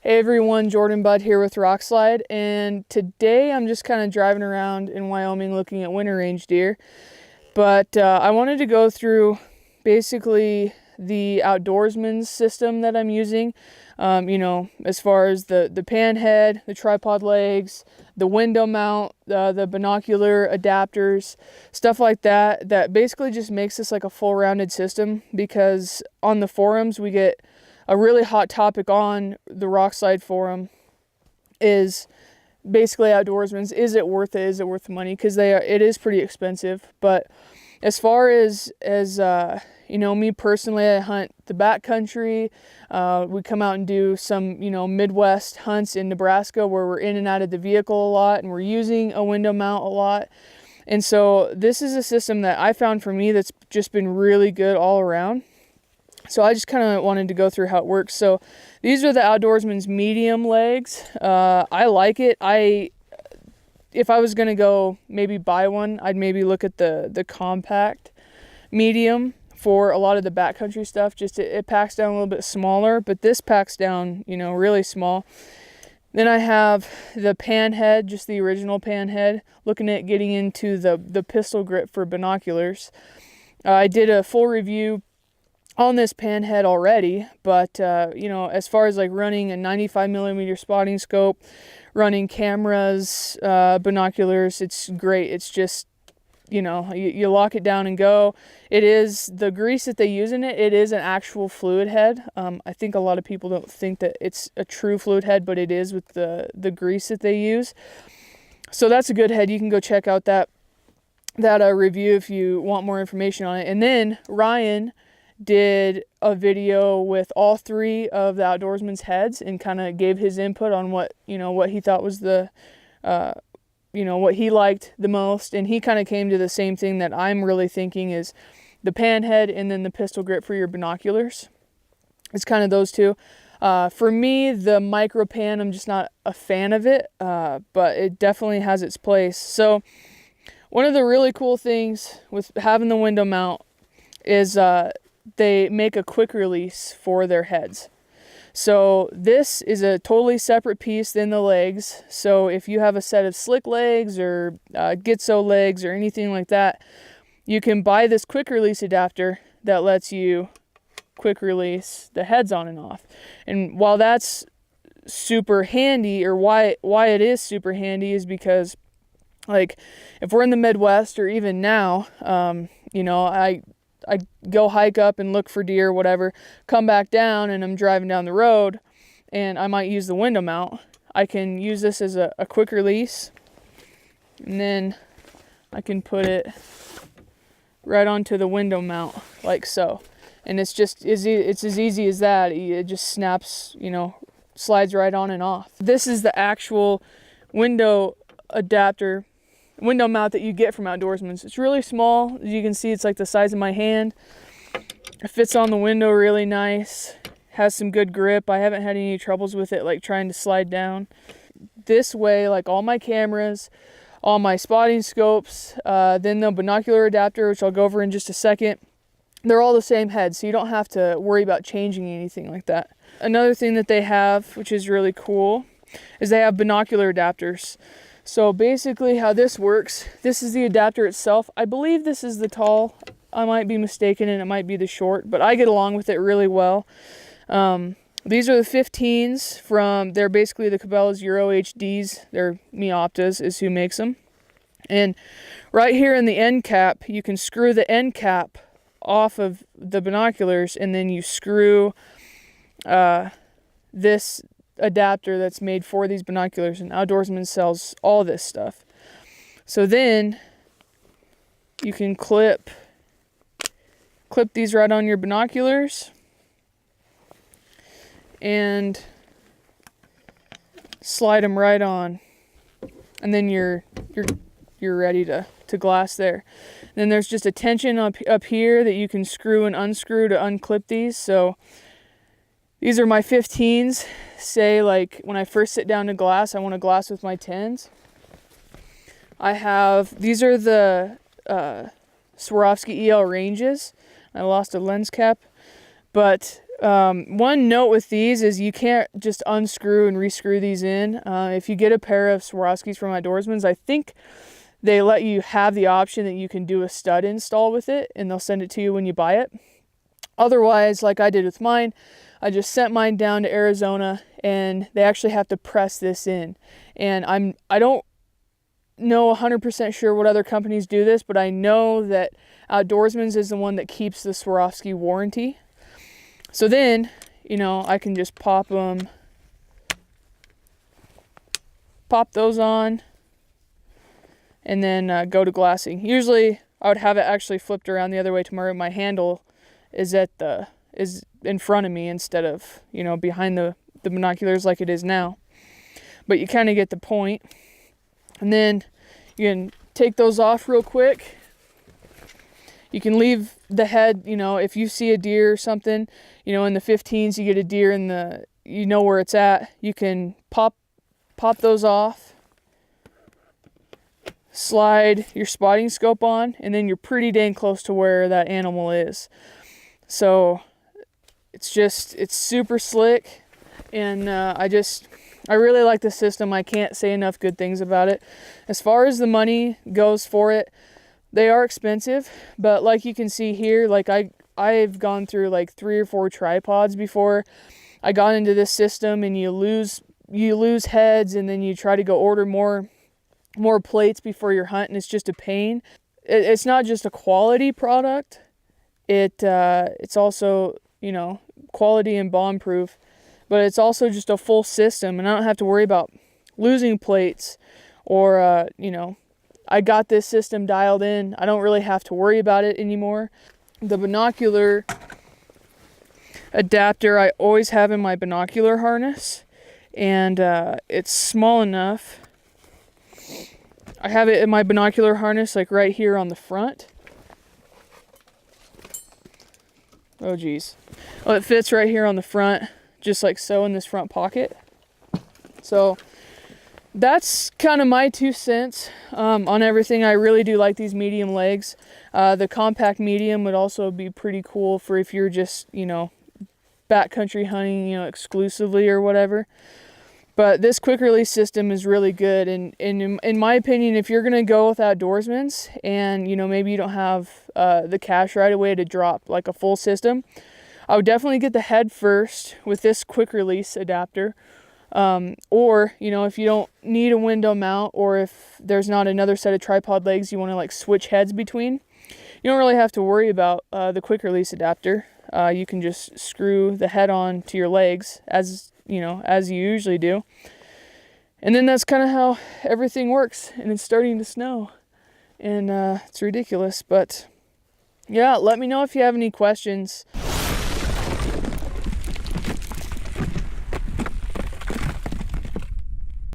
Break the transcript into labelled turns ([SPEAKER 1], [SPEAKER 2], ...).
[SPEAKER 1] Hey everyone, Jordan Budd here with Rokslide, and today I'm just kind of driving around in Wyoming looking at winter range deer. But I wanted to go through basically the Outdoorsmans system that I'm using. As far as the pan head, the tripod legs, the window mount, the binocular adapters, stuff like that. That basically just makes this like a full rounded system, because on the forums we get a really hot topic on the Rokslide forum is basically Outdoorsmans. Is it worth it? Is it worth the money? Because it is pretty expensive. But as far as me personally, I hunt the backcountry. We come out and do some, Midwest hunts in Nebraska where we're in and out of the vehicle a lot, and we're using a window mount a lot. And so this is a system that I found for me that's just been really good all around. So I just kind of wanted to go through how it works. So these are the Outdoorsman's medium legs. I like it. If I was going to go maybe buy one, I'd maybe look at the compact medium for a lot of the backcountry stuff. Just it packs down a little bit smaller, but this packs down, really small. Then I have the pan head, just the original pan head, looking at getting into the pistol grip for binoculars. I did a full review on this pan head already, but as far as like running a 95mm spotting scope, running cameras, binoculars, it's great. It's just, you lock it down and go. It is the grease that they use in it. It is an actual fluid head. I think a lot of people don't think that it's a true fluid head, but it is with the grease that they use. So that's a good head. You can go check out that review if you want more information on it. And then Ryan did a video with all three of the Outdoorsman's heads and kind of gave his input on what he thought was what he liked the most. And he kind of came to the same thing that I'm really thinking is the pan head and then the pistol grip for your binoculars. It's kind of those two. For me, the micro pan, I'm just not a fan of it, but it definitely has its place. So one of the really cool things with having the window mount is they make a quick release for their heads. So this is a totally separate piece than the legs. So if you have a set of slick legs or Gitzo legs or anything like that, you can buy this quick release adapter that lets you quick release the heads on and off. And while that's super handy, or why it is super handy, is because like if we're in the Midwest or even now, I go hike up and look for deer, whatever, come back down and I'm driving down the road and I might use the window mount. I can use this as a quick release, and then I can put it right onto the window mount like so. And it's as easy as that. It just snaps, slides right on and off. This is the actual window mount that you get from Outdoorsman's. It's really small. As you can see, it's like the size of my hand. It fits on the window really nice. Has some good grip. I haven't had any troubles with it, like trying to slide down. This way, like all my cameras, all my spotting scopes, then the binocular adapter, which I'll go over in just a second, they're all the same head, so you don't have to worry about changing anything like that. Another thing that they have, which is really cool, is they have binocular adapters. So basically how this works, this is the adapter itself. I believe this is the tall. I might be mistaken and it might be the short, but I get along with it really well. These are the 15s they're basically the Cabela's Euro HDs. They're Mioptas is who makes them. And right here in the end cap, you can screw the end cap off of the binoculars, and then you screw this adapter that's made for these binoculars, and Outdoorsman sells all this stuff. So then you can clip these right on your binoculars and slide them right on, and then you're ready to glass there. Then there's just a tension up here that you can screw and unscrew to unclip these. So these are my 15s. Say like when I first sit down to glass, I want to glass with my 10s. These are the Swarovski EL ranges. I lost a lens cap, but One note with these is you can't just unscrew and rescrew these in. If you get a pair of Swarovskis from Outdoorsmans, I think they let you have the option that you can do a stud install with it, and they'll send it to you when you buy it. Otherwise, like I did with mine, I just sent mine down to Arizona, and they actually have to press this in. And I don't know 100% sure what other companies do this, but I know that Outdoorsmans is the one that keeps the Swarovski warranty. So then, you know, I can just pop those on, and then go to glassing. Usually I would have it actually flipped around the other way tomorrow. My handle is in front of me instead of, you know, behind the binoculars like it is now. But you kind of get the point. And then you can take those off real quick. You can leave the head, you know, if you see a deer or something, you know, in the 15s, you get a deer in the, you know where it's at. You can pop those off, slide your spotting scope on, and then you're pretty dang close to where that animal is. So it's super slick, and I really like the system. I can't say enough good things about it. As far as the money goes for it, they are expensive, but like you can see here, like I've gone through like 3 or 4 tripods before I got into this system, and you lose heads, and then you try to go order more plates before your hunt, and it's just a pain. It's not just a quality product. It's also, you know, quality and bomb proof, but it's also just a full system, and I don't have to worry about losing plates or, you know, I got this system dialed in. I don't really have to worry about it anymore. The binocular adapter I always have in my binocular harness, and it's small enough. I have it in my binocular harness like right here on the front. Oh geez. Well, it fits right here on the front, just like so, in this front pocket. So that's kind of my 2 cents on everything. I really do like these medium legs. The compact medium would also be pretty cool for if you're just, you know, backcountry hunting, you know, exclusively or whatever. But this quick release system is really good, and in my opinion, if you're gonna go with Outdoorsmans and, you know, maybe you don't have the cash right away to drop like a full system, I would definitely get the head first with this quick release adapter. Or, you know, if you don't need a window mount, or if there's not another set of tripod legs you want to like switch heads between, you don't really have to worry about the quick release adapter. You can just screw the head on to your legs as you usually do. And then that's kind of how everything works. And it's starting to snow, and it's ridiculous. But yeah, let me know if you have any questions.